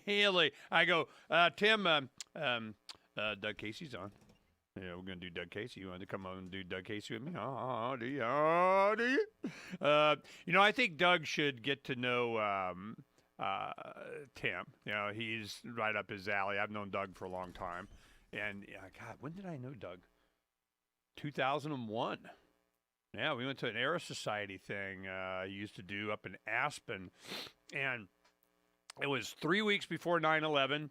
Haley. I go, Tim, Doug Casey's on. Yeah, we're gonna do Doug Casey. You want to come on and do Doug Casey with me? Oh, do you? Oh, do you? I think Doug should get to know uh, Tim. He's right up his alley. I've known Doug for a long time, and yeah, God, when did I know Doug? 2001. Yeah, we went to an Era Society thing I used to do up in Aspen, and it was 3 weeks before 9/11,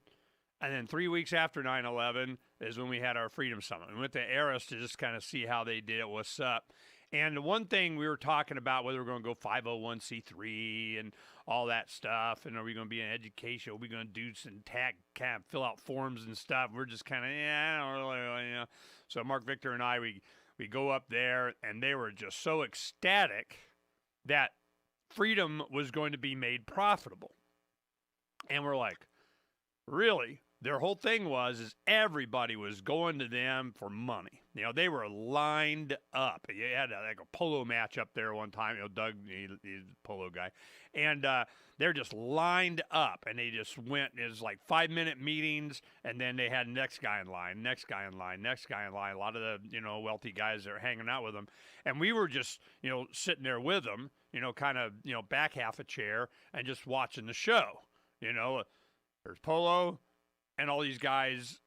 and then 3 weeks after 9/11 is when we had our Freedom Summit. We went to Eris to just kind of see how they did it, what's up. And the one thing we were talking about, whether we're going to go 501c3 and all that stuff, and are we going to be in education? Are we going to do some kind of fill out forms and stuff? We're just kind of, I don't really. So Mark Victor and I, we go up there, and they were just so ecstatic that freedom was going to be made profitable. And we're like, really? Their whole thing is everybody was going to them for money. They were lined up. You had like a polo match up there one time. Doug, he's a polo guy. And they're just lined up. And they just went, it was like 5-minute meetings. And then they had next guy in line, next guy in line, next guy in line. A lot of the, wealthy guys that are hanging out with them. And we were just, sitting there with them, kind of, back half a chair and just watching the show. There's polo and all these guys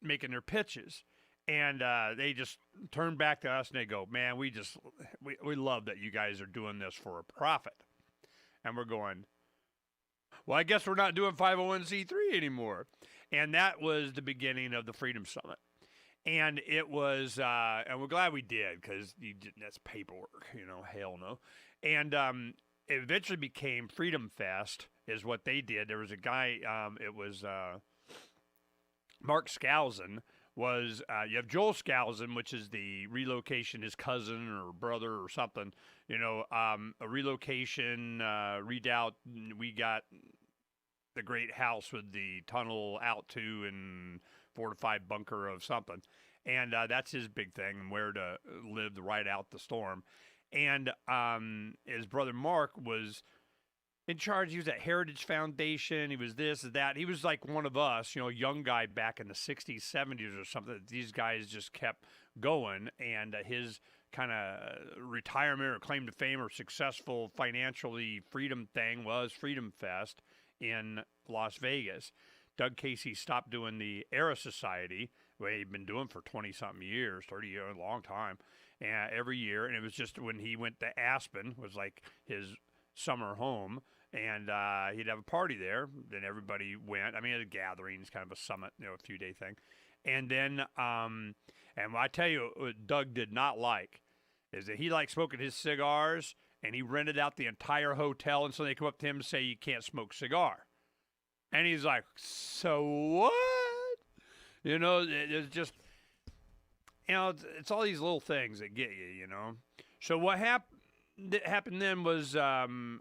making their pitches. And they just turn back to us and they go, man, we love that you guys are doing this for a profit. And we're going, well, I guess we're not doing 501c3 anymore. And that was the beginning of the Freedom Summit. And it was, and we're glad we did because that's paperwork, hell no. And it eventually became Freedom Fest is what they did. There was a guy, it was Mark Skousen was, you have Joel Skousen, which is the relocation, his cousin or brother or something, a relocation, redoubt. We got the great house with the tunnel out to and fortified bunker of something. And that's his big thing, and where to live to ride out the storm. And his brother Mark was in charge. He was at Heritage Foundation. He was this and that. He was like one of us, a young guy back in the 60s, 70s or something. These guys just kept going. And his kind of retirement or claim to fame or successful financially freedom thing was Freedom Fest in Las Vegas. Doug Casey stopped doing the Era Society, what he'd been doing for 20-something years, 30 years, a long time, every year. And it was just when he went to Aspen, was like his summer home, and he'd have a party there. Then everybody went. I mean, a gathering, kind of a summit, a few-day thing. And then, and I tell you, what Doug did not like is that he liked smoking his cigars, and he rented out the entire hotel, and so they come up to him and say, you can't smoke cigar. And he's like, so what? It's just, it's all these little things that get you, So what happened then was Skousen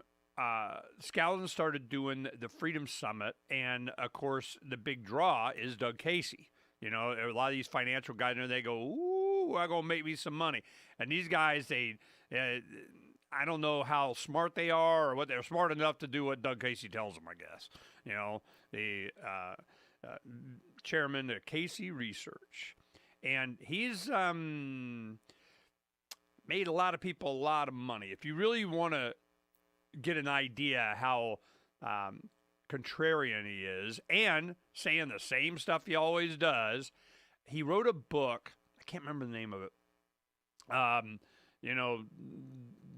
started doing the Freedom Summit, and, of course, the big draw is Doug Casey. A lot of these financial guys, they go, ooh, I'm going to make me some money. And these guys, I don't know how smart they are or what they're smart enough to do what Doug Casey tells them, I guess. The chairman of Casey Research. And he's made a lot of people a lot of money. If you really want to get an idea how contrarian he is and saying the same stuff he always does, he wrote a book. I can't remember the name of it.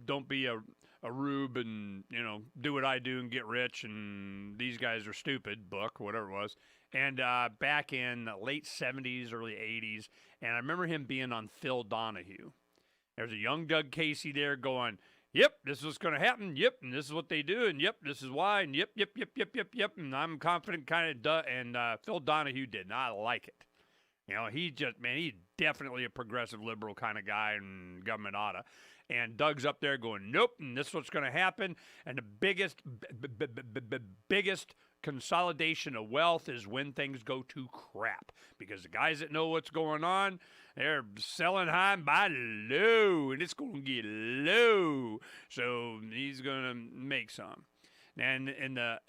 Don't be a rube and, do what I do and get rich and these guys are stupid book, whatever it was. And back in the late 70s, early 80s, and I remember him being on Phil Donahue. There's a young Doug Casey there going, yep, this is what's going to happen, yep, and this is what they do, and yep, this is why, and yep, and I'm confident kind of, and Phil Donahue did not like it. He's definitely a progressive liberal kind of guy and government oughta. And Doug's up there going, nope, and this is what's going to happen. And the biggest consolidation of wealth is when things go to crap. Because the guys that know what's going on, they're selling high and buying low, and it's going to get low. So he's going to make some. And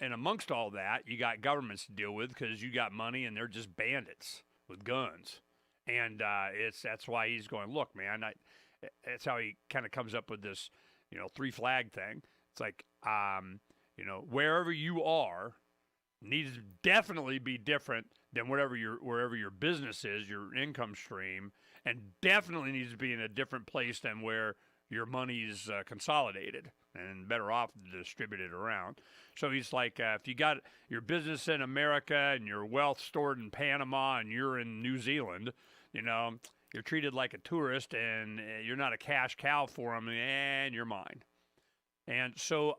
amongst all that, you got governments to deal with because you got money and they're just bandits with guns. And that's why he's going, look, man, that's how he kind of comes up with this, three flag thing. It's like, wherever you are needs to definitely be different than wherever your business is, your income stream, and definitely needs to be in a different place than where your money's consolidated and better off to distribute it around. So he's like, if you got your business in America and your wealth stored in Panama and you're in New Zealand, you're treated like a tourist and you're not a cash cow for them, and you're mine. And so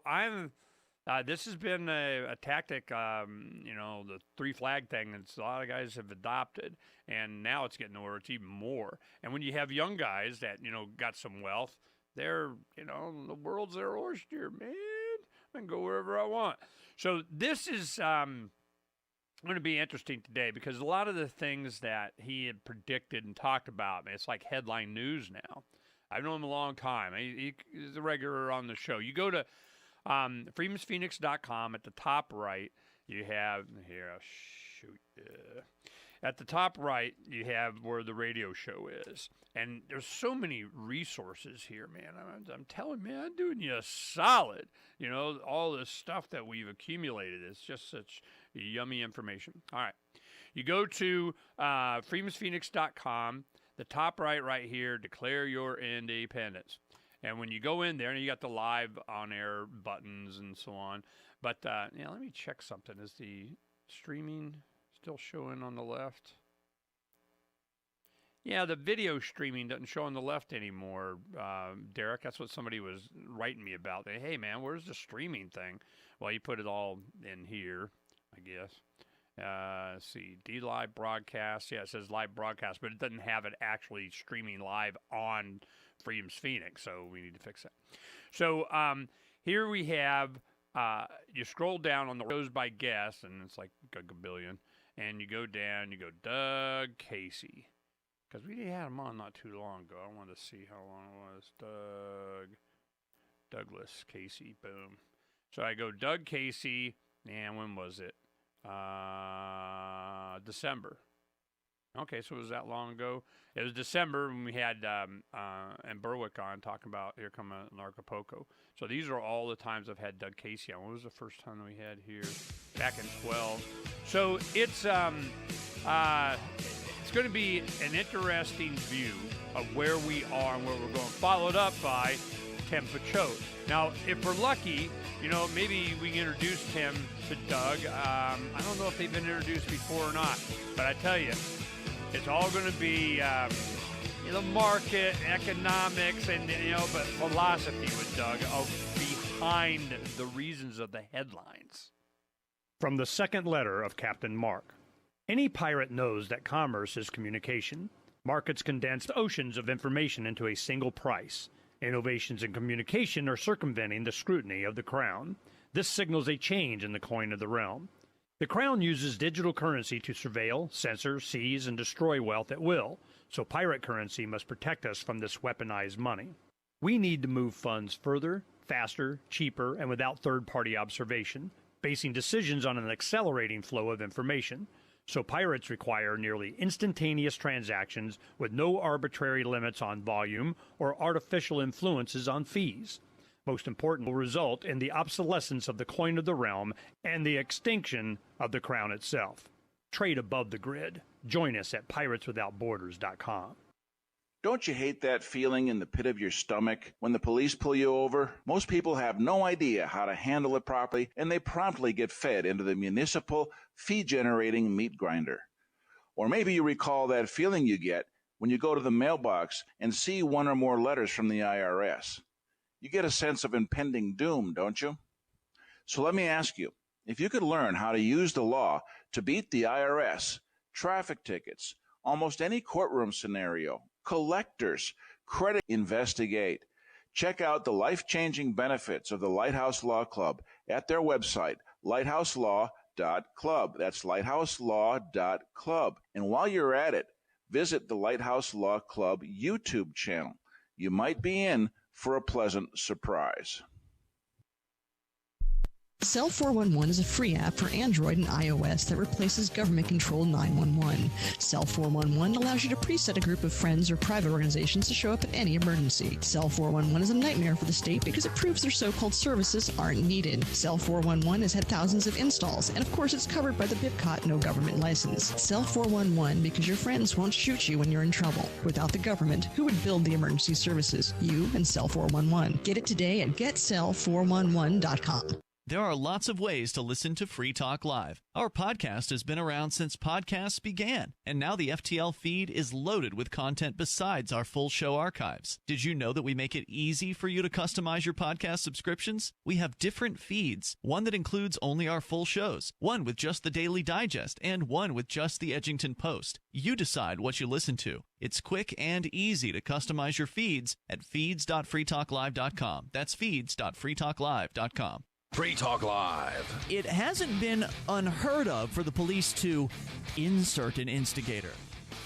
this has been a tactic, the three flag thing that a lot of guys have adopted, and now it's getting to where it's even more. And when you have young guys that, got some wealth, they're, the world's their oyster, man. I can go wherever I want. So this is going to be interesting today because a lot of the things that he had predicted and talked about, man, it's like headline news now. I've known him a long time. He's a regular on the show. You go to freemansphoenix.com. At the top right, you have here. At the top right, you have where the radio show is, and there's so many resources here, man. I'm telling you, man, I'm doing you a solid. All this stuff that we've accumulated. It's just such yummy information. All right, you go to freemansphoenix.com. The top right here, declare your independence. And when you go in there, and you got the live on-air buttons and so on. But, let me check something. Is the streaming still showing on the left? Yeah, the video streaming doesn't show on the left anymore, Derek. That's what somebody was writing me about. Hey, man, where's the streaming thing? Well, you put it all in here, I guess. Let's see, D-Live broadcast. Yeah, it says live broadcast, but it doesn't have it actually streaming live on Freedom's Phoenix, so we need to fix that. So here we have, you scroll down on the rows by guest, and it's like a billion, and you go down, you go Doug Casey, because we had him on not too long ago. I wanted to see how long it was. Douglas Casey, boom. So I go Doug Casey, and when was it? December. Okay, so it was that long ago. It was December when we had and Berwick on talking about Here Come Acapulco. So these are all the times I've had Doug Casey on. When was the first time we had here? Back in 12. So it's going to be an interesting view of where we are and where we're going. Followed up by Tim Pachote. Now, if we're lucky, maybe we can introduce Tim to Doug. I don't know if they've been introduced before or not, but I tell you, it's all going to be the market, economics, and but philosophy with Doug behind the reasons of the headlines. From the second letter of Captain Mark. Any pirate knows that commerce is communication. Markets condense oceans of information into a single price. Innovations in communication are circumventing the scrutiny of the Crown. This signals a change in the coin of the realm. The Crown uses digital currency to surveil, censor, seize, and destroy wealth at will, so pirate currency must protect us from this weaponized money. We need to move funds further, faster, cheaper, and without third-party observation, basing decisions on an accelerating flow of information. So pirates require nearly instantaneous transactions with no arbitrary limits on volume or artificial influences on fees. Most important, will result in the obsolescence of the coin of the realm and the extinction of the crown itself. Trade above the grid. Join us at pirateswithoutborders.com. Don't you hate that feeling in the pit of your stomach when the police pull you over? Most people have no idea how to handle it properly, and they promptly get fed into the municipal fee-generating meat grinder. Or maybe you recall that feeling you get when you go to the mailbox and see one or more letters from the IRS. You get a sense of impending doom, don't you? So let me ask you, if you could learn how to use the law to beat the IRS, traffic tickets, almost any courtroom scenario, collectors, credit, investigate. Check out the life-changing benefits of the Lighthouse Law Club at their website, lighthouselaw.club. That's lighthouselaw.club. And while you're at it, visit the Lighthouse Law Club YouTube channel. You might be in for a pleasant surprise. Cell 411 is a free app for Android and iOS that replaces government-controlled 911. Cell 411 allows you to preset a group of friends or private organizations to show up at any emergency. Cell 411 is a nightmare for the state because it proves their so-called services aren't needed. Cell 411 has had thousands of installs, and of course it's covered by the BIPCOT no government license. Cell 411 because your friends won't shoot you when you're in trouble. Without the government, who would build the emergency services? You and Cell 411. Get it today at getcell411.com. There are lots of ways to listen to Free Talk Live. Our podcast has been around since podcasts began, and now the FTL feed is loaded with content besides our full show archives. Did you know that we make it easy for you to customize your podcast subscriptions? We have different feeds, one that includes only our full shows, one with just the Daily Digest, and one with just the Edgington Post. You decide what you listen to. It's quick and easy to customize your feeds at feeds.freetalklive.com. That's feeds.freetalklive.com. Free Talk Live. It hasn't been unheard of for the police to insert an instigator.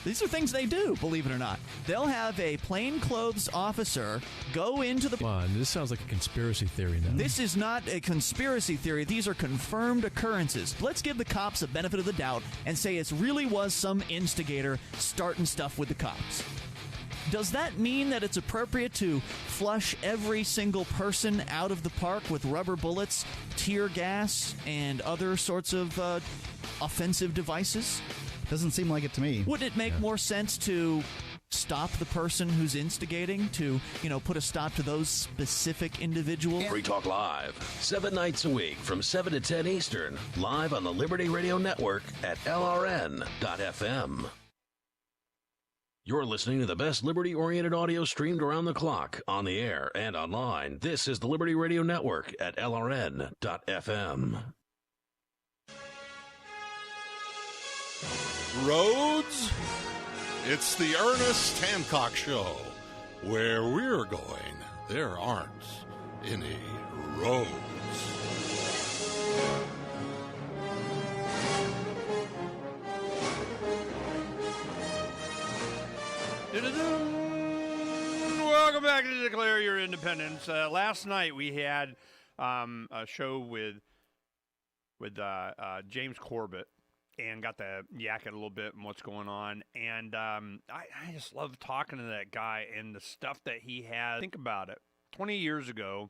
These are things they do, believe it or not. They'll have a plainclothes officer go into the... Come on, this sounds like a conspiracy theory now. This is not a conspiracy theory. These are confirmed occurrences. Let's give the cops the benefit of the doubt and say it really was some instigator starting stuff with the cops. Does that mean that it's appropriate to flush every single person out of the park with rubber bullets, tear gas, and other sorts of offensive devices? Doesn't seem like it to me. Wouldn't it make more sense to stop the person who's instigating, to, put a stop to those specific individuals? Free Talk Live, 7 nights a week from 7 to 10 Eastern, live on the Liberty Radio Network at LRN.FM. You're listening to the best liberty-oriented audio streamed around the clock, on the air, and online. This is the Liberty Radio Network at LRN.FM. Roads? It's the Ernest Hancock Show. Where we're going, there aren't any roads. Welcome back to Declare Your Independence. Last night we had a show with James Corbett and got to yak it a little bit and what's going on. And I just love talking to that guy and the stuff that he has. Think about it. 20 years ago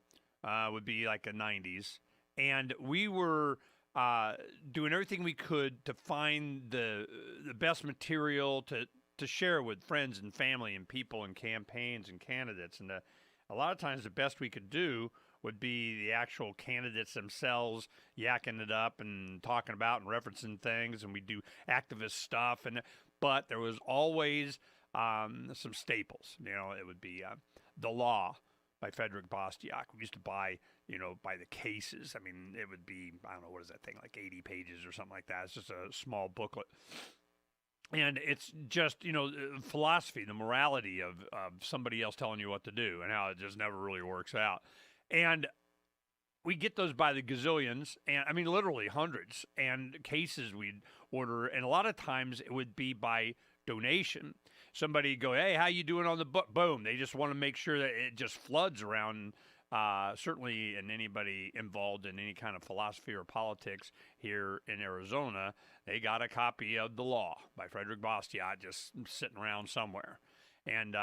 would be like the 90s. And we were doing everything we could to find the best material to share with friends and family and people and campaigns and candidates. And a lot of times the best we could do would be the actual candidates themselves yakking it up and talking about and referencing things, and we do activist stuff. But there was always some staples. It would be The Law by Frederick Bastiat. We used to buy the cases. I mean, it would be, I don't know, what is that thing, like 80 pages or something like that. It's just a small booklet. And it's just, philosophy, the morality of somebody else telling you what to do and how it just never really works out. And we get those by the gazillions, and I mean, literally hundreds, and cases we'd order. And a lot of times it would be by donation. Somebody go, hey, how you doing on the book? Boom. They just want to make sure that it just floods around. Certainly, in anybody involved in any kind of philosophy or politics here in Arizona, they got a copy of The Law by Frederick Bastiat just sitting around somewhere. And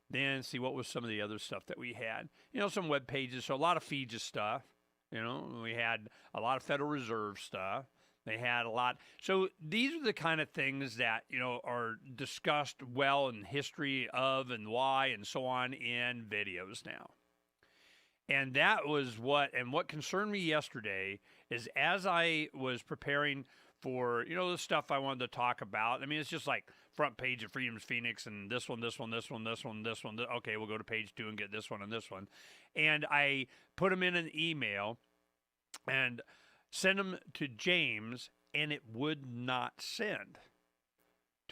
then see what was some of the other stuff that we had. Some web pages, so a lot of Fiji stuff. We had a lot of Federal Reserve stuff. They had a lot. So these are the kind of things that, are discussed well in history of and why and so on in videos now. And that was what concerned me yesterday is as I was preparing for, the stuff I wanted to talk about. I mean, it's just like front page of Freedom's Phoenix and this one. Okay, we'll go to page 2 and get this one and this one. And I put them in an email and sent them to James, and it would not send.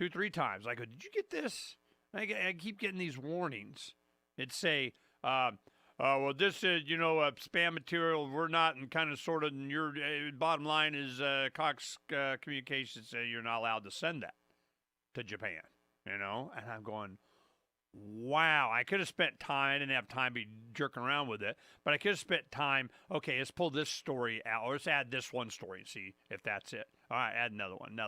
2-3 times. I go, did you get this? I keep getting these warnings. It'd say, well, this is, spam material. We're not, and kind of sort of, and your bottom line is Cox Communications say you're not allowed to send that to Japan, And I'm going, wow, I could have spent time. I didn't have time to be jerking around with it, but I could have spent time. Okay, let's pull this story out, or let's add this one story and see if that's it. All right, add another one.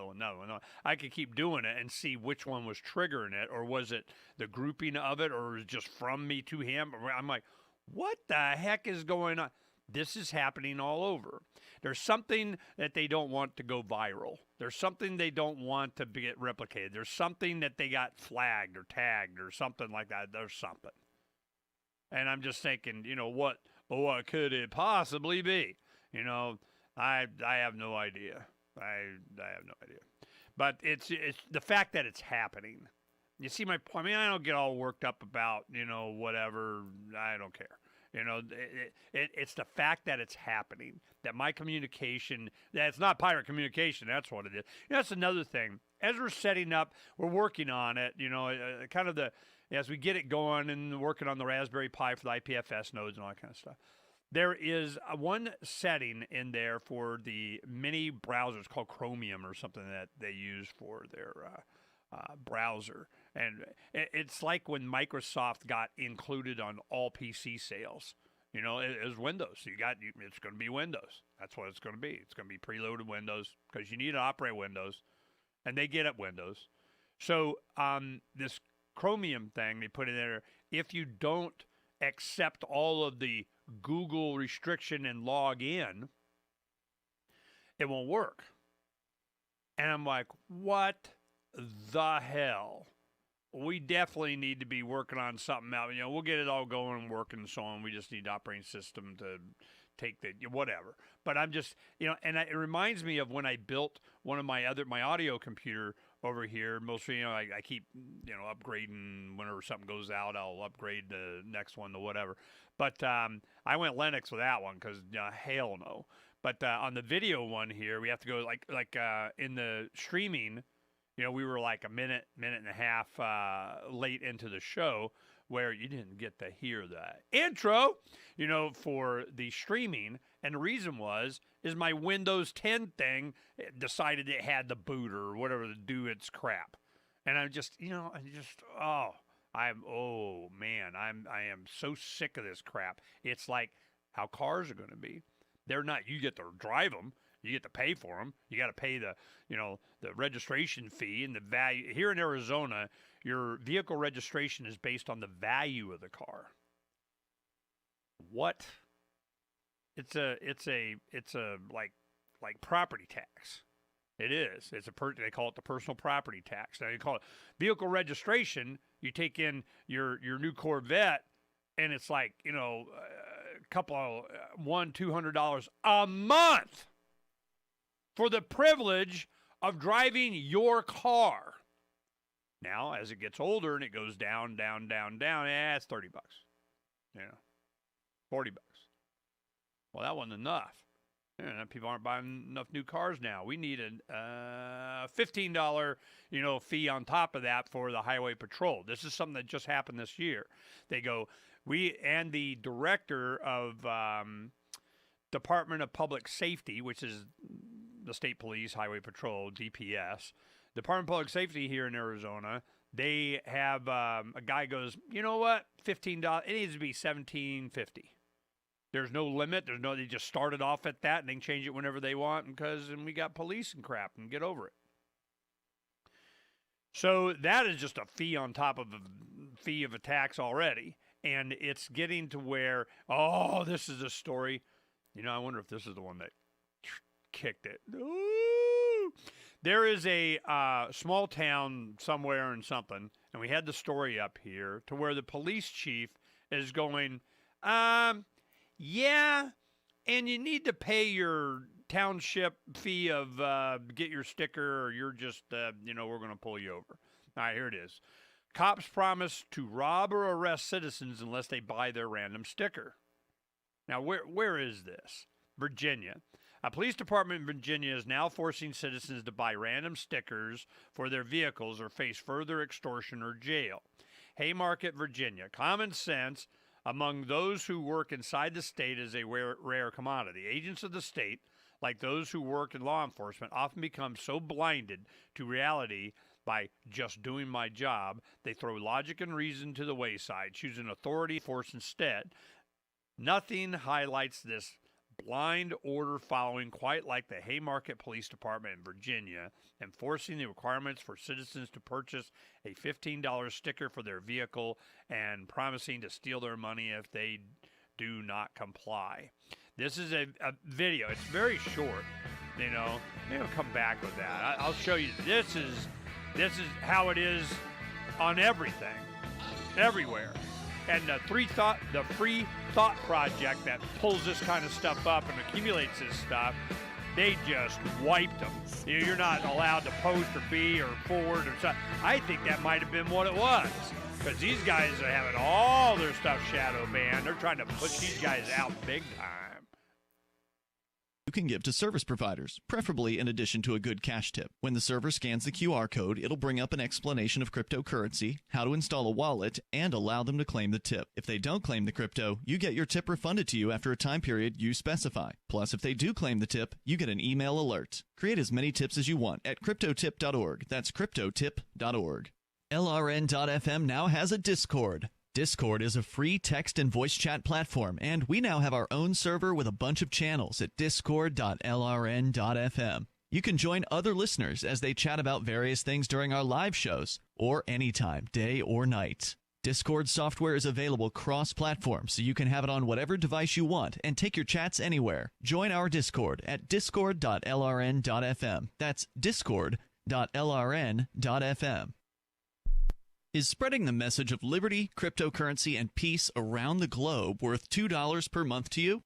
I could keep doing it and see which one was triggering it, or was it the grouping of it, or was it just from me to him? I'm like, what the heck is going on? This is happening all over. There's something that they don't want to go viral. There's something they don't want to get replicated. There's something that they got flagged or tagged or something like that. There's something. And I'm just thinking, what could it possibly be? I have no idea. I have no idea. But it's the fact that it's happening. You see my point? I mean, I don't get all worked up about, whatever. I don't care. It's the fact that it's happening, that my communication, that it's not pirate communication. That's what it is. That's another thing. As we're setting up, we're working on it, as we get it going and working on the Raspberry Pi for the IPFS nodes and all that kind of stuff. There is one setting in there for the mini browsers called Chromium or something that they use for their browser. And it's like when Microsoft got included on all PC sales. It was Windows. It's going to be Windows. That's what it's going to be. It's going to be preloaded Windows because you need to operate Windows, and they get at Windows. So this Chromium thing they put in there, if you don't accept all of the Google restriction and log in, it won't work. And I'm like, what the hell? We definitely need to be working on something out. We'll get it all going and working and so on. We just need the operating system to take the whatever. But I'm just, and it reminds me of when I built one of my audio computer over here. Mostly, I keep, upgrading whenever something goes out. I'll upgrade the next one to whatever. But I went Linux with that one because hell no. But on the video one here, we have to go like in the streaming. We were like a minute and a half late into the show where you didn't get to hear the intro, for the streaming. And the reason is my Windows 10 thing decided it had the booter or whatever to do its crap. And I'm just, I am so sick of this crap. It's like how cars are going to be. They're not, you get to drive them. You get to pay for them. You got to pay the registration fee and the value. Here in Arizona, your vehicle registration is based on the value of the car. What? It's a like property tax. It is. They call it the personal property tax. Now you call it vehicle registration. You take in your new Corvette, and it's like a couple of $200 a month for the privilege of driving your car. Now, as it gets older and it goes down, it's $30. $40. Well, that wasn't enough. People aren't buying enough new cars now. We need a $15, fee on top of that for the highway patrol. This is something that just happened this year. They go, and the director of Department of Public Safety, which is the State Police, Highway Patrol, DPS, Department of Public Safety here in Arizona, they have a guy goes, you know what, $15, it needs to be $17.50. There's no limit. They just started off at that and they can change it whenever they want and we got police and crap and get over it. So that is just a fee on top of a fee of a tax already. And it's getting to where, this is a story. I wonder if this is the one that kicked it. Ooh. There is a small town somewhere in something, and we had the story up here to where the police chief is going, yeah, and you need to pay your township fee of get your sticker or you're just, we're going to pull you over. All right, here it is. Cops promise to rob or arrest citizens unless they buy their random sticker. Now, where is this? Virginia. A police department in Virginia is now forcing citizens to buy random stickers for their vehicles or face further extortion or jail. Haymarket, Virginia. Common sense among those who work inside the state is a rare commodity. Agents of the state, like those who work in law enforcement, often become so blinded to reality by just doing my job. They throw logic and reason to the wayside, choosing authority force instead. Nothing highlights this blind order following quite like the Haymarket Police Department in Virginia, enforcing the requirements for citizens to purchase a $15 sticker for their vehicle and promising to steal their money if they do not comply. This is a video. It's very short, you know. Maybe I'll come back with that. I'll show you. This is how it is on everything, everywhere. And the Free Thought Project that pulls this kind of stuff up and accumulates this stuff, they just wiped them. You're not allowed to post or be or forward or something. I think that might have been what it was, because these guys are having all their stuff shadow banned. They're trying to push these guys out big time. You can give to service providers, preferably in addition to a good cash tip. When the server scans the QR code, it'll bring up an explanation of cryptocurrency, how to install a wallet, and allow them to claim the tip. If they don't claim the crypto, you get your tip refunded to you after a time period you specify. Plus, if they do claim the tip, you get an email alert. Create as many tips as you want at cryptotip.org. That's cryptotip.org. LRN.FM now has a Discord. Discord is a free text and voice chat platform, and we now have our own server with a bunch of channels at discord.lrn.fm. You can join other listeners as they chat about various things during our live shows, or anytime, day or night. Discord software is available cross-platform, so you can have it on whatever device you want and take your chats anywhere. Join our Discord at discord.lrn.fm. That's discord.lrn.fm. Is spreading the message of liberty, cryptocurrency, and peace around the globe worth $2 per month to you?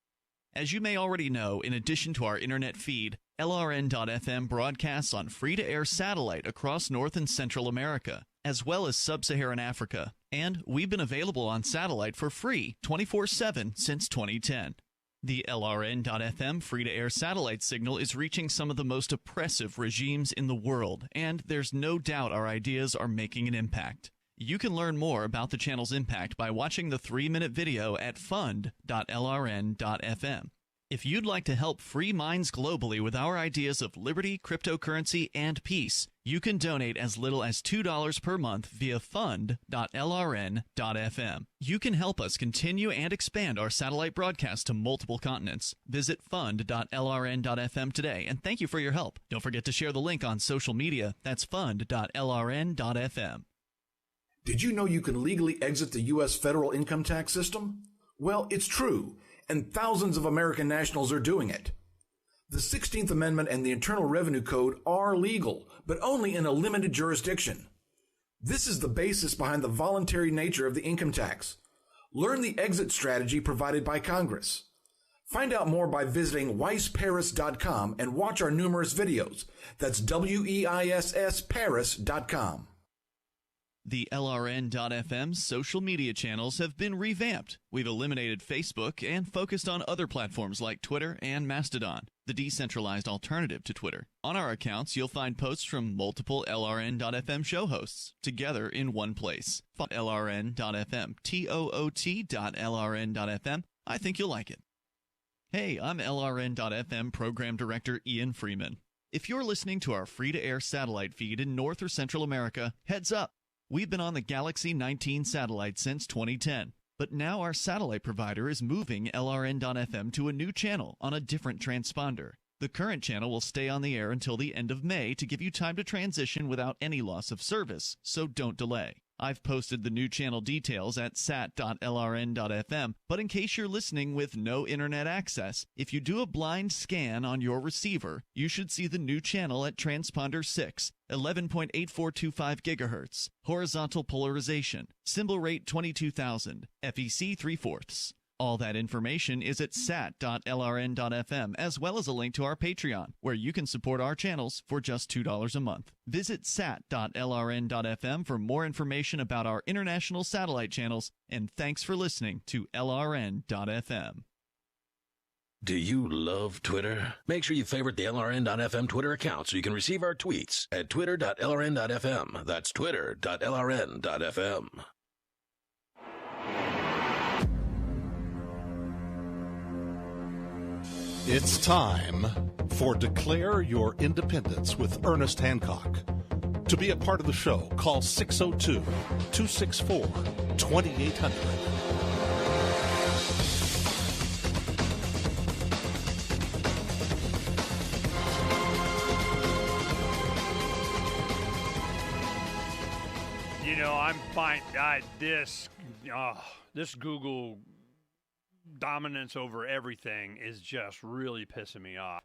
As you may already know, in addition to our internet feed, LRN.FM broadcasts on free-to-air satellite across North and Central America, as well as Sub-Saharan Africa. And we've been available on satellite for free 24/7 since 2010. The LRN.FM free-to-air satellite signal is reaching some of the most oppressive regimes in the world, and there's no doubt our ideas are making an impact. You can learn more about the channel's impact by watching the 3-minute video at fund.lrn.fm. If you'd like to help free minds globally with our ideas of liberty, cryptocurrency, and peace, you can donate as little as $2 per month via fund.lrn.fm. You can help us continue and expand our satellite broadcast to multiple continents. Visit fund.lrn.fm today, and thank you for your help. Don't forget to share the link on social media. That's fund.lrn.fm. Did you know you can legally exit the U.S. federal income tax system? Well, it's true, and thousands of American nationals are doing it. The 16th Amendment and the Internal Revenue Code are legal, but only in a limited jurisdiction. This is the basis behind the voluntary nature of the income tax. Learn the exit strategy provided by Congress. Find out more by visiting weissparis.com and watch our numerous videos. That's WEISS Paris.com. The LRN.FM social media channels have been revamped. We've eliminated Facebook and focused on other platforms like Twitter and Mastodon, the decentralized alternative to Twitter. On our accounts, you'll find posts from multiple LRN.FM show hosts together in one place. LRN.FM, TOOT.LRN.FM. I think you'll like it. Hey, I'm LRN.FM Program Director Ian Freeman. If you're listening to our free-to-air satellite feed in North or Central America, heads up. We've been on the Galaxy 19 satellite since 2010, but now our satellite provider is moving LRN.FM to a new channel on a different transponder. The current channel will stay on the air until the end of May to give you time to transition without any loss of service, so don't delay. I've posted the new channel details at sat.lrn.fm, but in case you're listening with no internet access, if you do a blind scan on your receiver, you should see the new channel at transponder 6, 11.8425 GHz, horizontal polarization, symbol rate 22,000, FEC 3/4. All that information is at sat.lrn.fm, as well as a link to our Patreon, where you can support our channels for just $2 a month. Visit sat.lrn.fm for more information about our international satellite channels, and thanks for listening to LRN.FM. Do you love Twitter? Make sure you favorite the LRN.FM Twitter account so you can receive our tweets at twitter.lrn.fm. That's twitter.lrn.fm. It's time for Declare Your Independence with Ernest Hancock. To be a part of the show, call 602-264-2800. You know, I'm fine. This Google dominance over everything is just really pissing me off.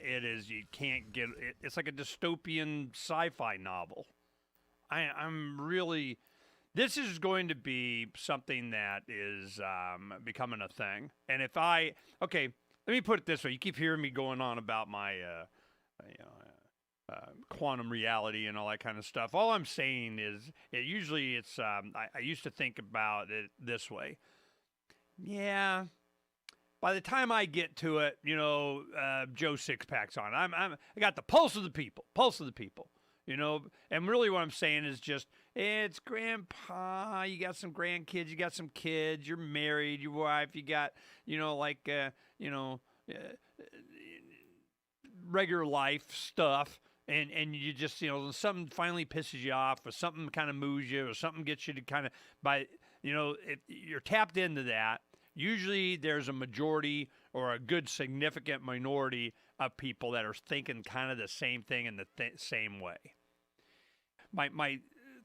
It is. You can't get it. It's like a dystopian sci-fi novel. I'm really. This is going to be something that is becoming a thing. And if let me put it this way. You keep hearing me going on about my, quantum reality and all that kind of stuff. All I'm saying is, I used to think about it this way. Yeah. By the time I get to it, Joe Sixpack's on. I got the pulse of the people, And really, what I'm saying is just, it's Grandpa. You got some grandkids. You got some kids. You're married. Your wife. You got, regular life stuff. And you just, something finally pisses you off, or something kind of moves you, or something gets you to kind of, if you're tapped into that. Usually there's a majority or a good significant minority of people that are thinking kind of the same thing in the same way. My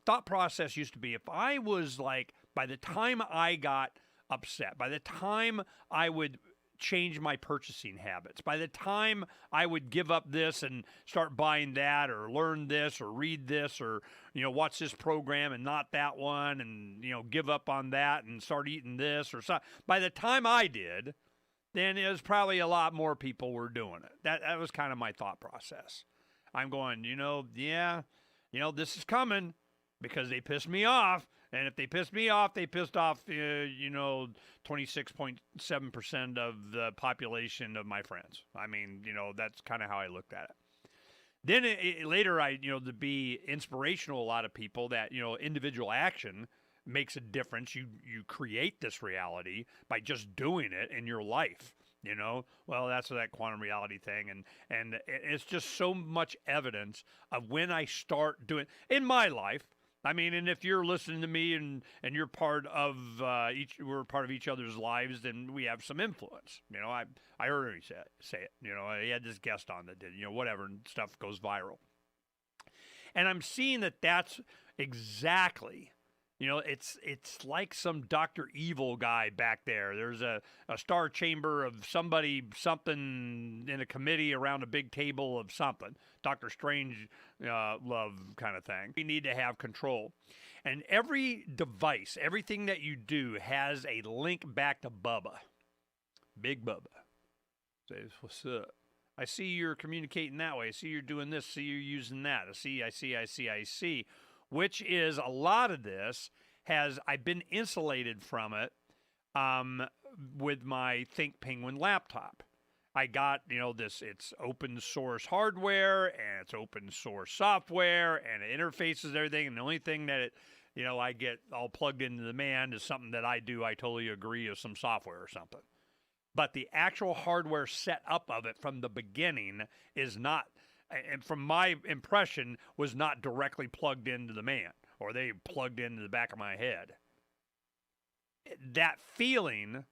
thought process used to be, if I was like, by the time I got upset, by the time I would change my purchasing habits, by the time I would give up this and start buying that, or learn this, or read this, or watch this program and not that one, and give up on that and start eating this or something, by the time I did, then it was probably a lot more people were doing it. That was kind of my thought process. I'm going, this is coming because they pissed me off. And if they pissed me off, they pissed off, 26.7% of the population of my friends. I mean, that's kind of how I looked at it. Then later, to be inspirational, a lot of people that, individual action makes a difference. You create this reality by just doing it in your life. Well, that's that quantum reality thing. And it's just so much evidence of when I start doing in my life. I mean, and if you're listening to me and you're part of we're part of each other's lives, then we have some influence. I heard him say it. He had this guest on that did, whatever, and stuff goes viral. And I'm seeing that that's exactly, it's like some Dr. Evil guy back there. There's a star chamber of something in a committee around a big table of something. Dr. Strange love kind of thing. We need to have control. And every device, everything that you do has a link back to Bubba. Big Bubba. Says, what's up? I see you're communicating that way. I see you're doing this. I see you're using that. I see. Which is a lot of this I've been insulated from it with my Think Penguin laptop. I got, it's open source hardware and it's open source software and it interfaces everything. And the only thing that I get all plugged into the man is something that I do. I totally agree is some software or something. But the actual hardware set up of it from the beginning is not, and from my impression, was not directly plugged into the man, or they plugged into the back of my head. That feeling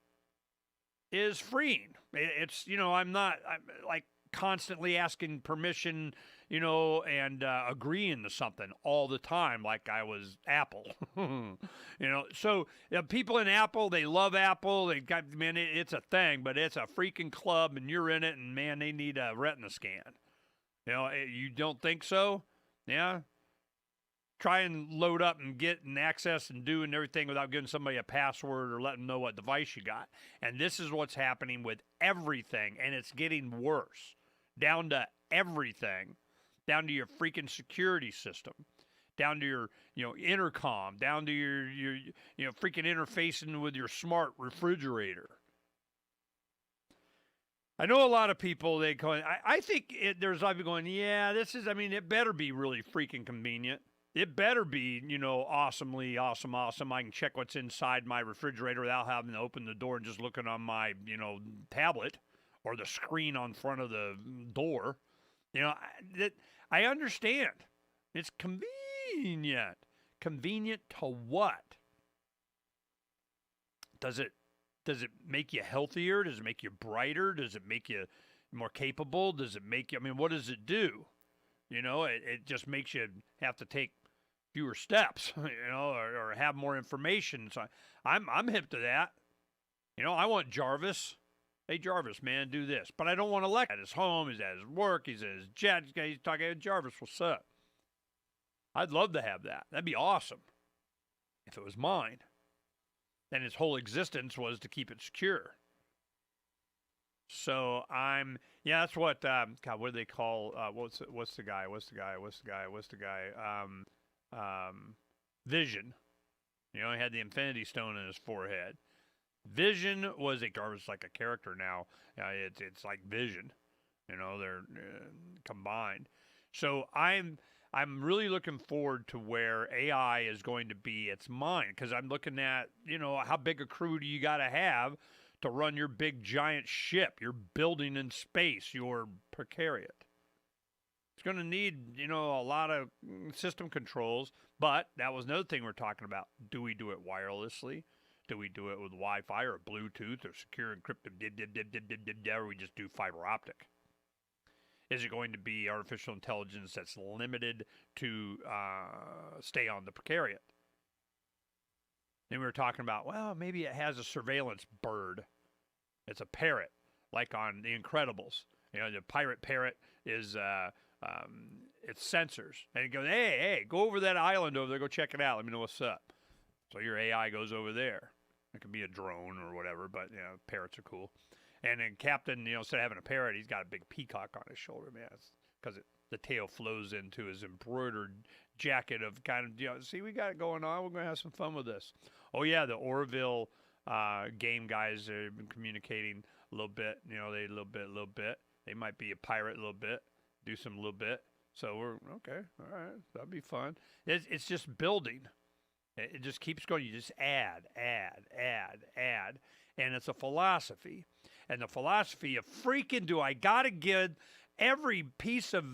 is freeing. It's, I'm like constantly asking permission, and agreeing to something all the time, like I was Apple. So people in Apple, they love Apple. They got, man, it's a thing, but it's a freaking club, and you're in it, and man, they need a retina scan. You don't think so? Yeah. Try and load up and get and access and do and everything without giving somebody a password or letting them know what device you got. And this is what's happening with everything, and it's getting worse. Down to everything. Down to your freaking security system. Down to your, intercom. Down to your freaking interfacing with your smart refrigerator. I know a lot of people, I think there's a lot of people going, yeah, it better be really freaking convenient. It better be, awesomely awesome. I can check what's inside my refrigerator without having to open the door and just looking on my, tablet or the screen on front of the door. I understand. It's convenient. Convenient to what? Does it make you healthier? Does it make you brighter? Does it make you more capable? Does it make you, I mean, what does it do? You know, it just makes you have to take fewer steps, you know, or have more information. So I'm hip to that. You know, I want Jarvis. Hey, Jarvis, man, do this. But I don't want Alexa at his home. He's at his work. He's at his jet. He's talking to Jarvis. What's up? I'd love to have that. That'd be awesome if it was mine. And his whole existence was to keep it secure. So that's what, God, what do they call, what's the guy? Vision. You know, he had the Infinity Stone in his forehead. Vision was like a character now. It's like Vision. You know, they're combined. So I'm really looking forward to where AI is going to be its mind, because I'm looking at, you know, how big a crew do you got to have to run your big giant ship you're building in space, your Precariat. It's going to need, you know, a lot of system controls, but that was another thing we're talking about. Do we do it wirelessly? Do we do it with Wi-Fi or Bluetooth or secure encrypted, or we just do fiber optic? Is it going to be artificial intelligence that's limited to stay on the Precariat? Then we were talking about, well, maybe it has a surveillance bird. It's a parrot, like on The Incredibles. You know, the pirate parrot is it's sensors. And it goes, hey, go over that island over there, go check it out. Let me know what's up. So your AI goes over there. It could be a drone or whatever, but, you know, parrots are cool. And then Captain, you know, instead of having a parrot, he's got a big peacock on his shoulder, man. Because the tail flows into his embroidered jacket of kind of, you know, see, we got it going on. We're going to have some fun with this. Oh, yeah, the Orville game guys have been communicating a little bit. You know, a little bit. They might be a pirate a little bit, do some little bit. So we're, okay, all right, that'd be fun. It's just building. It just keeps going. You just add. And it's a philosophy. And the philosophy of freaking do I got to get every piece of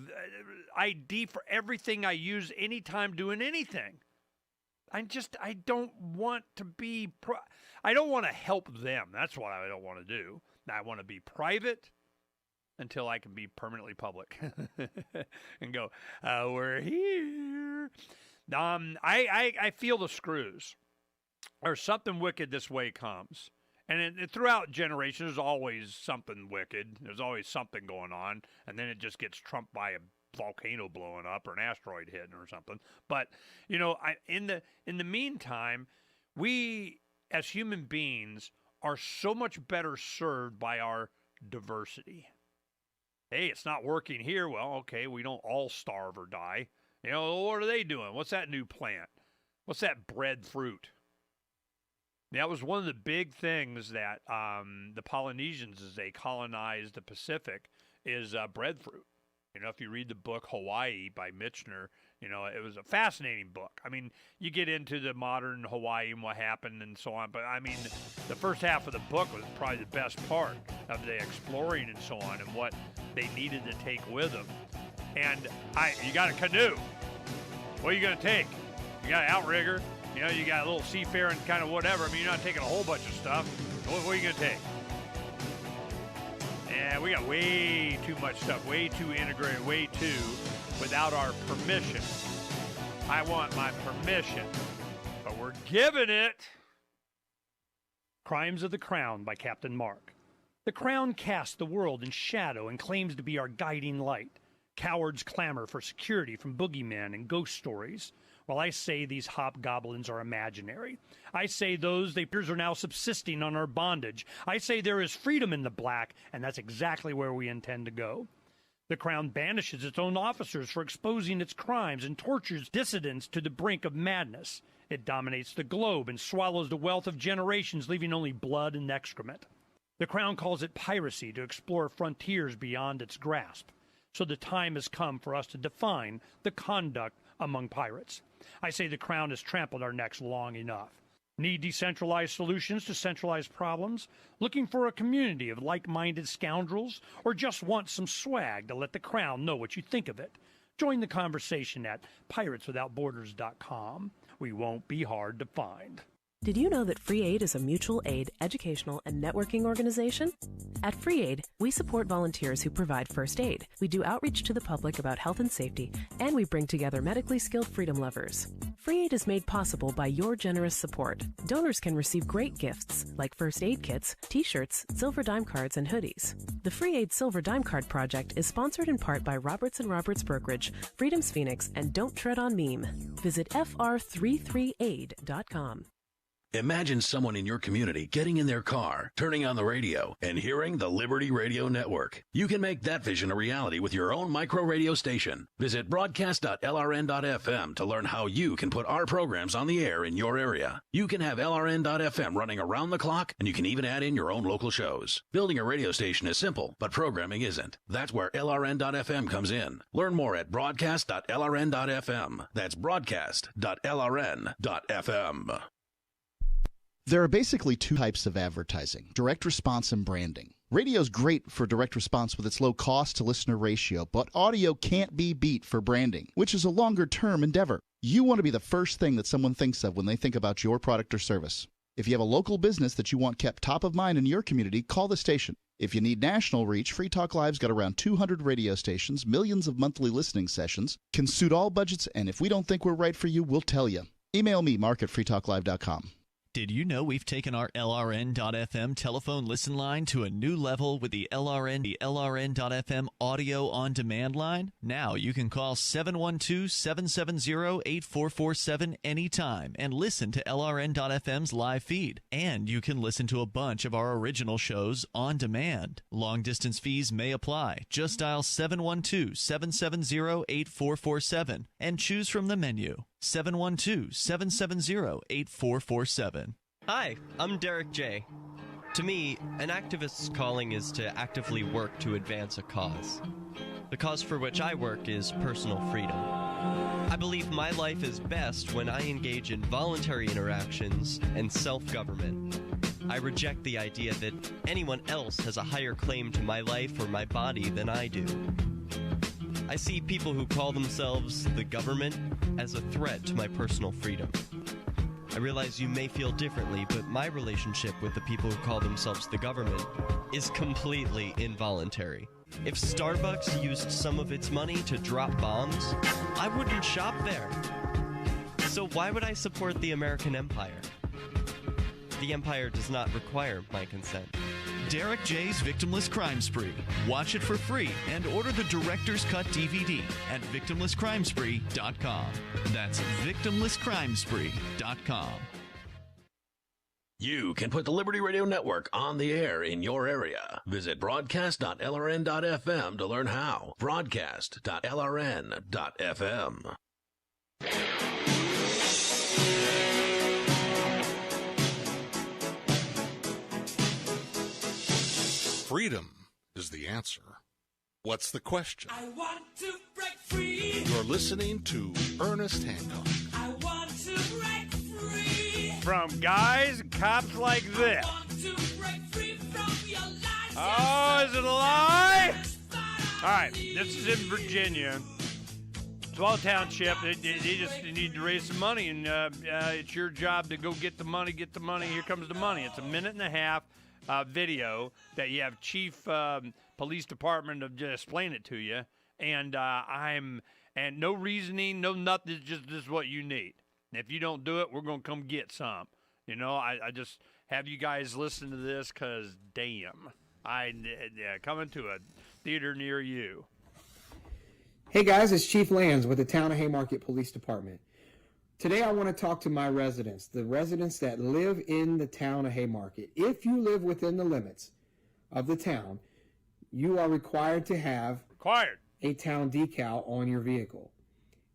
ID for everything I use anytime doing anything. I don't want to be, I don't want to help them. That's what I don't want to do. I want to be private until I can be permanently public and go, we're here. I feel the screws. Or something wicked this way comes. And throughout generations, there's always something wicked. There's always something going on. And then it just gets trumped by a volcano blowing up or an asteroid hitting or something. But, you know, in the meantime, we as human beings are so much better served by our diversity. Hey, it's not working here. Well, okay, we don't all starve or die. You know, what are they doing? What's that new plant? What's that breadfruit? That was one of the big things that the Polynesians, as they colonized the Pacific, is breadfruit. You know, if you read the book Hawaii by Michener, you know, it was a fascinating book. I mean, you get into the modern Hawaii and what happened and so on, but I mean, the first half of the book was probably the best part of the exploring and so on and what they needed to take with them. And you got a canoe. What are you going to take? You got an outrigger. You know, you got a little seafaring kind of whatever. I mean, you're not taking a whole bunch of stuff. What are you going to take? Yeah, we got way too much stuff, way too integrated, way too without our permission. I want my permission, but we're giving it. Crimes of the Crown by Captain Mark. The Crown casts the world in shadow and claims to be our guiding light. Cowards clamor for security from boogeymen and ghost stories. While I say these hobgoblins are imaginary. I say those they peers are now subsisting on our bondage. I say there is freedom in the black, and that's exactly where we intend to go. The Crown banishes its own officers for exposing its crimes and tortures dissidents to the brink of madness. It dominates the globe and swallows the wealth of generations, leaving only blood and excrement. The Crown calls it piracy to explore frontiers beyond its grasp. So the time has come for us to define the conduct among pirates. I say the Crown has trampled our necks long enough. Need decentralized solutions to centralized problems? Looking for a community of like-minded scoundrels? Or just want some swag to let the Crown know what you think of it? Join the conversation at pirateswithoutborders.com. We won't be hard to find. Did you know that Free Aid is a mutual aid, educational, and networking organization? At Free Aid, we support volunteers who provide first aid. We do outreach to the public about health and safety, and we bring together medically skilled freedom lovers. Free Aid is made possible by your generous support. Donors can receive great gifts like first aid kits, t-shirts, silver dime cards, and hoodies. The Free Aid Silver Dime Card Project is sponsored in part by Roberts & Roberts Brokerage, Freedom's Phoenix, and Don't Tread on Meme. Visit fr33aid.com. Imagine someone in your community getting in their car, turning on the radio, and hearing the Liberty Radio Network. You can make that vision a reality with your own micro radio station. Visit broadcast.lrn.fm to learn how you can put our programs on the air in your area. You can have LRN.FM running around the clock, and you can even add in your own local shows. Building a radio station is simple, but programming isn't. That's where LRN.FM comes in. Learn more at broadcast.lrn.fm. That's broadcast.lrn.fm. There are basically two types of advertising, direct response and branding. Radio's great for direct response with its low cost to listener ratio, but audio can't be beat for branding, which is a longer-term endeavor. You want to be the first thing that someone thinks of when they think about your product or service. If you have a local business that you want kept top of mind in your community, call the station. If you need national reach, Free Talk Live's got around 200 radio stations, millions of monthly listening sessions, can suit all budgets, and if we don't think we're right for you, we'll tell you. Email me, mark@freetalklive.com. Did you know we've taken our LRN.FM telephone listen line to a new level with the LRN.FM audio on-demand line? Now you can call 712-770-8447 anytime and listen to LRN.FM's live feed. And you can listen to a bunch of our original shows on demand. Long-distance fees may apply. Just dial 712-770-8447 and choose from the menu. 712-770-8447. Hi, I'm Derek J. To me, an activist's calling is to actively work to advance a cause. The cause for which I work is personal freedom. I believe my life is best when I engage in voluntary interactions and self-government. I reject the idea that anyone else has a higher claim to my life or my body than I do. I see people who call themselves the government as a threat to my personal freedom. I realize you may feel differently, but my relationship with the people who call themselves the government is completely involuntary. If Starbucks used some of its money to drop bombs, I wouldn't shop there. So why would I support the American empire? The empire does not require my consent. Derek J's Victimless Crime Spree. Watch it for free and order the Director's Cut DVD at victimlesscrimespree.com. That's victimlesscrimespree.com. You can put the Liberty Radio Network on the air in your area. Visit broadcast.lrn.fm to learn how. Broadcast.lrn.fm. Freedom is the answer. What's the question? I want to break free. You're listening to Ernest Hancock. I want to break free. From guys and cops like this. I want to break free from your lies. Oh, is it a lie? All right, this is in Virginia. Small township. They just need to raise some money, and it's your job to go get the money. Get the money. Here comes the money. It's a minute and a half. Video that you have chief police department to just explain it to you, and and no reasoning, no nothing. Just this is what you need. And if you don't do it, we're gonna come get some. You know, I just have you guys listen to this because damn, coming to a theater near you. Hey guys, it's Chief Lands with the Town of Haymarket Police Department. Today I want to talk to my residents, the residents that live in the town of Haymarket. If you live within the limits of the town, you are required to have a town decal on your vehicle.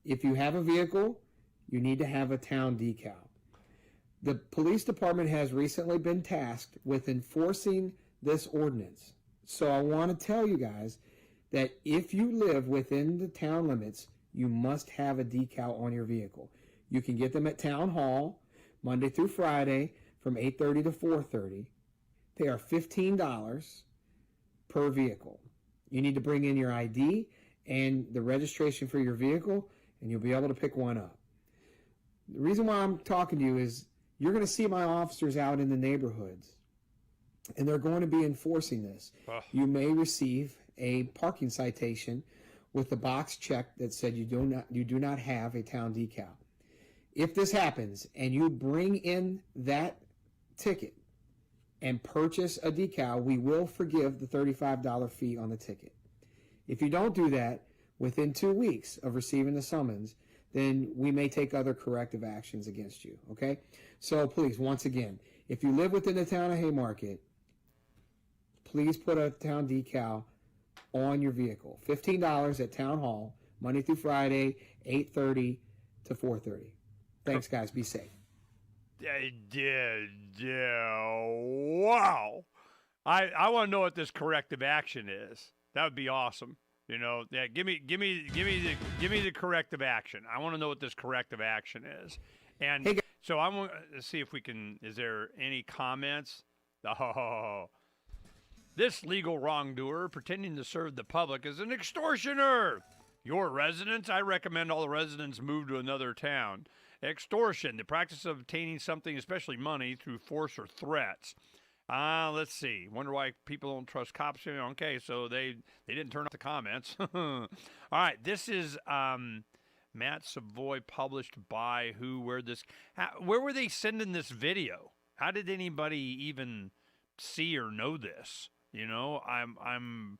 If you have a vehicle, you need to have a town decal. The police department has recently been tasked with enforcing this ordinance. So I want to tell you guys that if you live within the town limits, you must have a decal on your vehicle. You can get them at Town Hall, Monday through Friday, from 8:30 to 4:30. They are $15 per vehicle. You need to bring in your ID and the registration for your vehicle, and you'll be able to pick one up. The reason why I'm talking to you is you're going to see my officers out in the neighborhoods, and they're going to be enforcing this. You may receive a parking citation with the box check that said you do not have a town decal. If this happens and you bring in that ticket and purchase a decal, we will forgive the $35 fee on the ticket. If you don't do that within 2 weeks of receiving the summons, then we may take other corrective actions against you, okay? So please, once again, if you live within the town of Haymarket, please put a town decal on your vehicle. $15 at Town Hall, Monday through Friday, 8:30 to 4:30. Thanks, guys. Be safe. Wow. I want to know what this corrective action is. That would be awesome. You know, yeah, give me the corrective action. I want to know what this corrective action is. And hey, so I want to see if we can, is there any comments? Oh, this legal wrongdoer pretending to serve the public is an extortioner. Your residents, I recommend all the residents move to another town. Extortion, the practice of obtaining something, especially money, through force or threats. Let's see. Wonder why people don't trust cops. Okay, so they didn't turn off the comments. All right, this is Matt Savoy, published by who? Where were they sending this video? How did anybody even see or know this? You know, I'm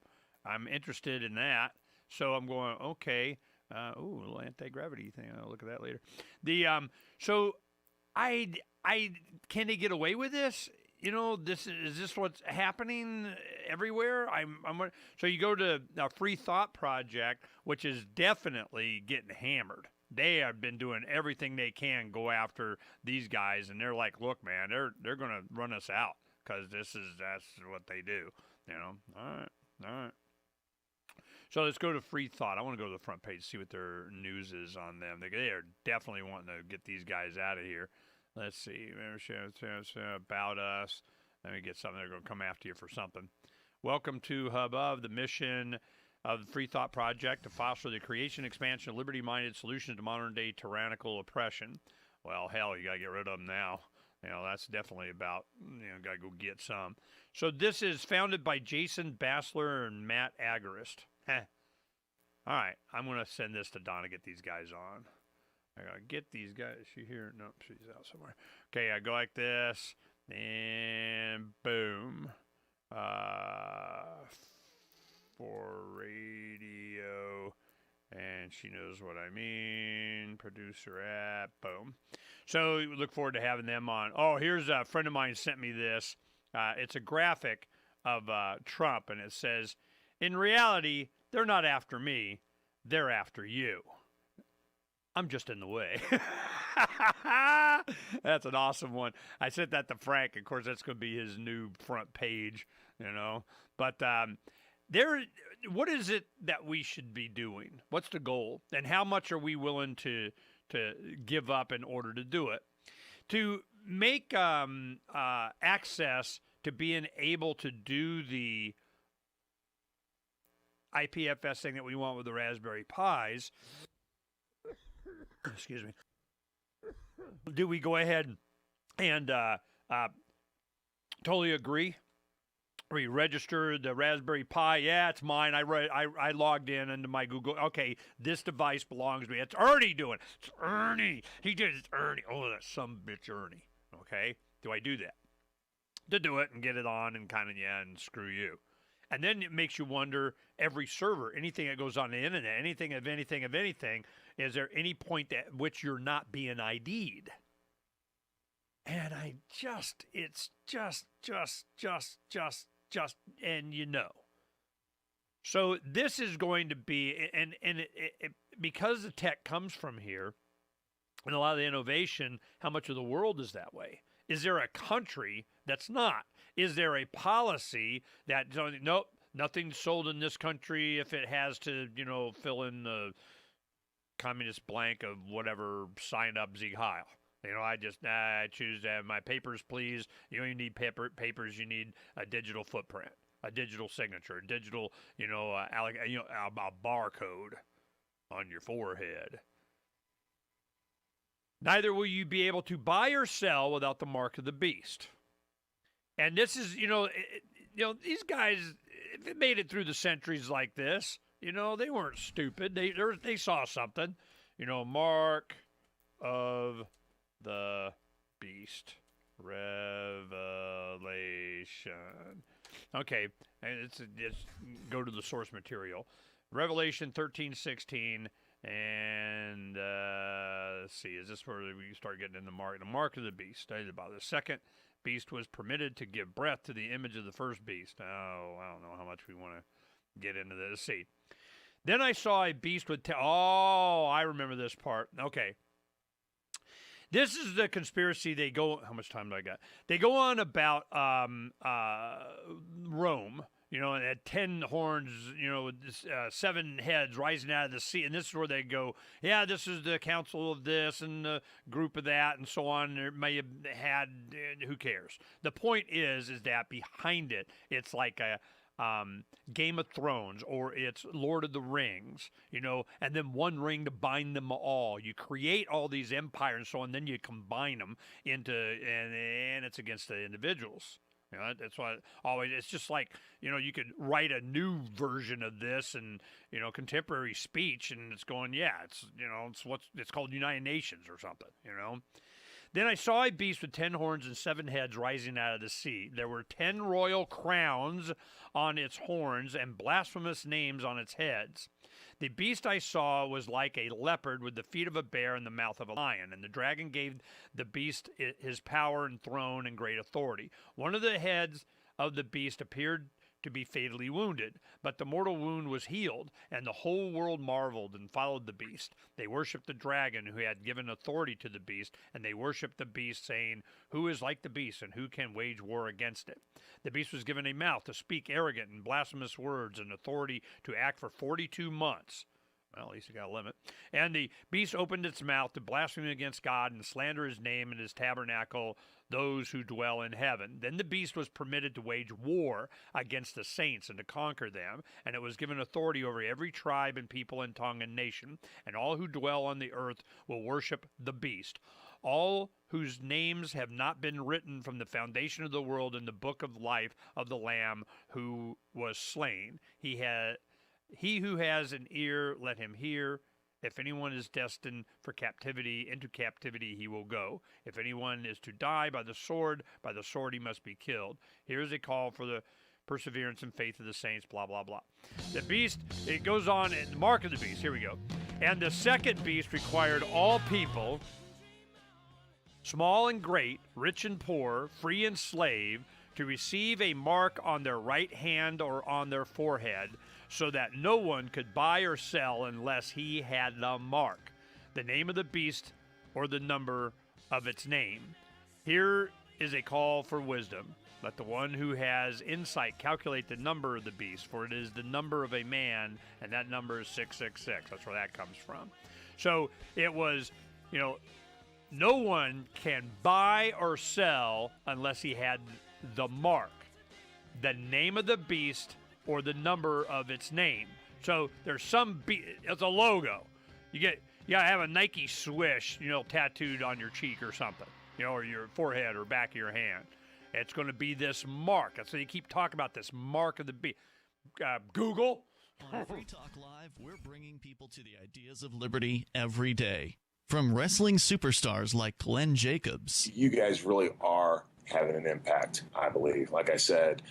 interested in that. So I'm going, okay. A little anti-gravity thing. I'll look at that later. So I can they get away with this? You know, is this what's happening everywhere? So you go to a Free Thought Project, which is definitely getting hammered. They have been doing everything they can go after these guys, and they're like, look, man, they're going to run us out because that's what they do. You know, all right. So let's go to Free Thought. I want to go to the front page, see what their news is on them. They are definitely wanting to get these guys out of here. Let's see. About us. Let me get something. They're going to come after you for something. Welcome to Hubbub, the mission of the Free Thought Project to foster the creation, expansion of liberty-minded solutions to modern-day tyrannical oppression. Well, hell, you got to get rid of them now. You know, that's definitely about, got to go get some. So this is founded by Jason Bassler and Matt Agarist. All right, I'm going to send this to Donna, get these guys on. I got to get these guys. Is she here? No, she's out somewhere. Okay, I go like this, and boom. For radio, and she knows what I mean. Producer app, boom. So we look forward to having them on. Oh, here's a friend of mine sent me this. It's a graphic of Trump, and it says, in reality, they're not after me. They're after you. I'm just in the way. That's an awesome one. I sent that to Frank. Of course, that's going to be his new front page, But what is it that we should be doing? What's the goal? And how much are we willing to give up in order to do it? To make access to being able to do the IPFS thing that we want with the Raspberry Pis, excuse me, do we go ahead and totally agree? We registered the Raspberry Pi. Yeah, it's mine. I logged in into my Google. Okay, this device belongs to me. It's Ernie doing it. It's Ernie. He did it. It's Ernie. Oh, that some bitch Ernie. Okay, do I do that? To do it and get it on and kind of, and screw you. And then it makes you wonder, every server, anything that goes on the internet, anything, is there any point at which you're not being ID'd? And it's just, and So this is going to be, and because the tech comes from here, and a lot of the innovation, how much of the world is that way? Is there a country that's not? Is there a policy that, nope, nothing's sold in this country if it has to, fill in the communist blank of whatever, sign up Sieg Heil? I choose to have my papers, please. You don't even need papers, you need a digital footprint. a digital signature, a digital, a barcode on your forehead. Neither will you be able to buy or sell without the mark of the beast. And this is, these guys, if it made it through the centuries like this, they weren't stupid. They saw something, mark of the beast, Revelation. Okay, and it's go to the source material, Revelation 13:16, and let's see, is this where we start getting in the mark of the beast? About the second beast was permitted to give breath to the image of the first beast. Oh, I don't know how much we want to get into this. Let's see. Then I saw a beast with I remember this part. Okay. This is the conspiracy. How much time do I got? They go on about Rome, and had 10 horns, with 7 heads rising out of the sea. And this is where they go, yeah, this is the council of this and the group of that and so on. It may have had, who cares? The point is that behind it, it's like a Game of Thrones, or it's Lord of the Rings, and then one ring to bind them all. You create all these empires and so on, and then you combine them into, and it's against the individuals. That's why always, it's just like, you could write a new version of this and, contemporary speech, and it's going, it's called United Nations or something, Then I saw a beast with 10 horns and 7 heads rising out of the sea. There were 10 royal crowns on its horns and blasphemous names on its heads. The beast I saw was like a leopard with the feet of a bear and the mouth of a lion. And the dragon gave the beast his power and throne and great authority. One of the heads of the beast appeared to be fatally wounded, but the mortal wound was healed, and the whole world marveled and followed the beast. They worshipped the dragon who had given authority to the beast, and they worshipped the beast, saying, "Who is like the beast, and who can wage war against it?" The beast was given a mouth to speak arrogant and blasphemous words, and authority to act for 42 months. Well, at least it got a limit. And the beast opened its mouth to blaspheme against God and slander his name and his tabernacle, those who dwell in heaven. Then the beast was permitted to wage war against the saints and to conquer them, and it was given authority over every tribe and people and tongue and nation, and all who dwell on the earth will worship the beast. All whose names have not been written from the foundation of the world in the book of life of the Lamb who was slain. He who has an ear, let him hear. If anyone is destined for captivity, into captivity he will go. If anyone is to die by the sword he must be killed. Here is a call for the perseverance and faith of the saints, blah, blah, blah. The beast, it goes on, the mark of the beast, here we go. And the second beast required all people, small and great, rich and poor, free and slave, to receive a mark on their right hand or on their forehead, so that no one could buy or sell unless he had the mark, the name of the beast, or the number of its name. Here is a call for wisdom. Let the one who has insight calculate the number of the beast, for it is the number of a man, and that number is 666. That's where that comes from. So it was, no one can buy or sell unless he had the mark, the name of the beast, or the number of its name. So there's it's a logo. You gotta have a Nike swish, tattooed on your cheek or something, or your forehead or back of your hand. It's going to be this mark. So you keep talking about this mark of the beast. Google. On Free Talk Live, we're bringing people to the ideas of liberty every day. From wrestling superstars like Glenn Jacobs. You guys really are having an impact, I believe. Like I said,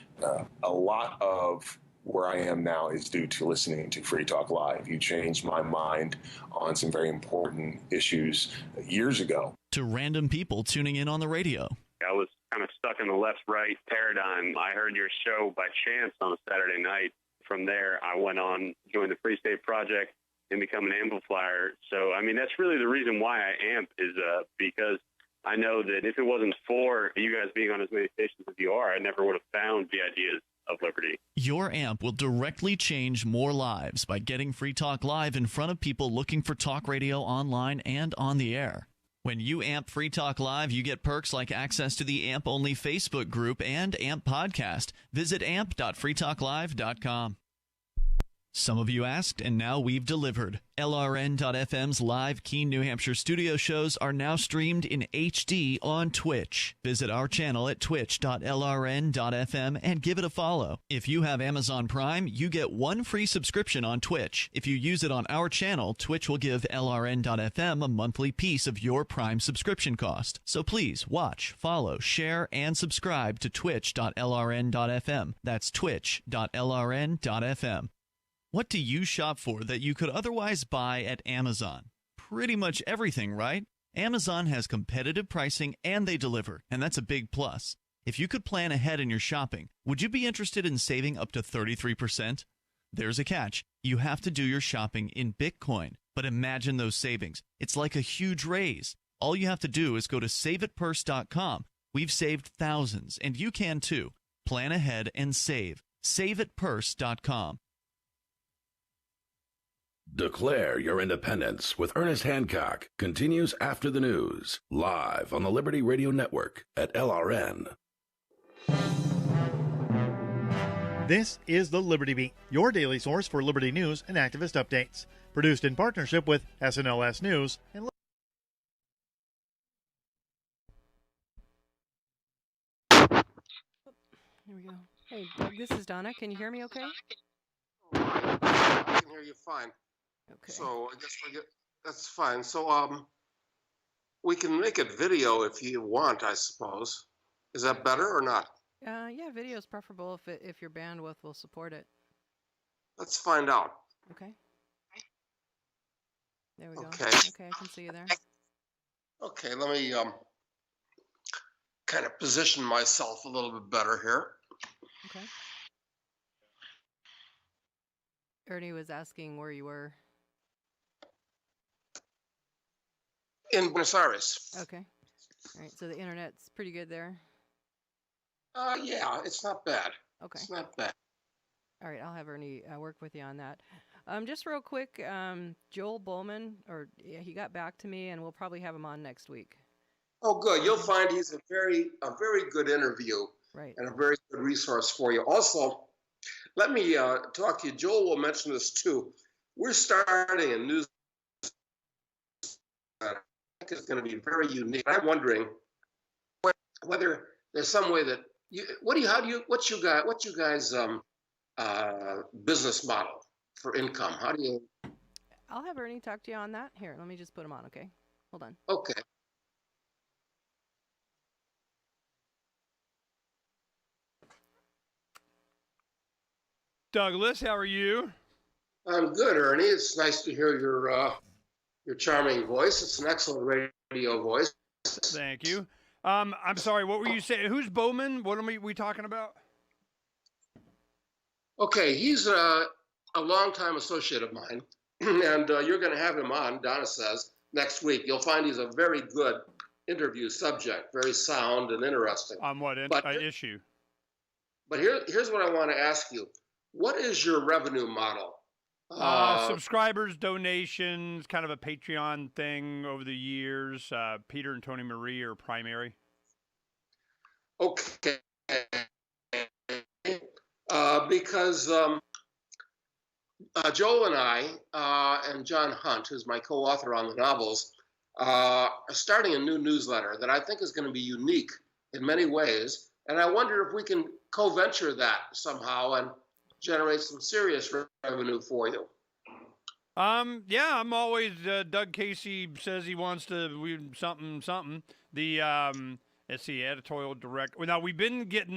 a lot of where I am now is due to listening to Free Talk Live. You changed my mind on some very important issues years ago. To random people tuning in on the radio. I was kind of stuck in the left-right paradigm. I heard your show by chance on a Saturday night. From there, I went on, joined the Free State Project, and become an amplifier. So, that's really the reason why I amp is because I know that if it wasn't for you guys being on as many stations as you are, I never would have found the ideas of liberty. Your amp will directly change more lives by getting Free Talk Live in front of people looking for talk radio online and on the air. When you AMP Free Talk Live, you get perks like access to the AMP-only Facebook group and AMP podcast. Visit amp.freetalklive.com. Some of you asked, and now we've delivered. LRN.FM's live Keene, New Hampshire studio shows are now streamed in HD on Twitch. Visit our channel at twitch.lrn.fm and give it a follow. If you have Amazon Prime, you get one free subscription on Twitch. If you use it on our channel, Twitch will give LRN.FM a monthly piece of your Prime subscription cost. So please watch, follow, share, and subscribe to twitch.lrn.fm. That's twitch.lrn.fm. What do you shop for that you could otherwise buy at Amazon? Pretty much everything, right? Amazon has competitive pricing and they deliver, and that's a big plus. If you could plan ahead in your shopping, would you be interested in saving up to 33%? There's a catch. You have to do your shopping in Bitcoin. But imagine those savings. It's like a huge raise. All you have to do is go to saveitpurse.com. We've saved thousands, and you can too. Plan ahead and save. Saveitpurse.com. Declare Your Independence with Ernest Hancock continues after the news, live on the Liberty Radio Network at LRN. This is the Liberty Beat, your daily source for Liberty news and activist updates. Produced in partnership with SNLS News and Here we go. Hey, Doug, this is Donna. Can you hear me okay? I can hear you fine. Okay. So I guess that's fine. So we can make it video if you want, I suppose. Is that better or not? Yeah, video is preferable if your bandwidth will support it. Let's find out. Okay. There we go. Okay. Okay, I can see you there. Okay, let me kind of position myself a little bit better here. Okay. Ernie was asking where you were. In Buenos Aires. Okay. All right, so the internet's pretty good there. Yeah, it's not bad. Okay. It's not bad. All right, I'll have Ernie work with you on that. Just real quick, Joel Bowman, he got back to me, and we'll probably have him on next week. Oh, good. You'll find he's a very good interview. Right. And a very good resource for you. Also, let me talk to you. Joel will mention this too. We're starting a news I think it's going to be very unique. I'm wondering whether there's some way that what's you guys business model for income? How do you? I'll have Ernie talk to you on that. Here, let me just put him on. Okay, hold on. Okay. Douglas, how are you? I'm good, Ernie. It's nice to hear your charming voice. It's an excellent radio voice. Thank you. I'm sorry, what were you saying? Who's Bowman? What are we talking about? Okay, he's a longtime associate of mine, and you're going to have him on, Donna says, next week. You'll find he's a very good interview subject, very sound and interesting. On what issue? But here's what I want to ask you. What is your revenue model? Subscribers, donations, kind of a Patreon thing over the years. Peter and Tony Marie are primary. Okay. Because Joel and I, and John Hunt, who's my co-author on the novels, are starting a new newsletter that I think is going to be unique in many ways. And I wonder if we can co-venture that somehow and generate some serious revenue for you. Yeah, I'm always, Doug Casey says he wants to, something. It's the editorial director. Now, we've been getting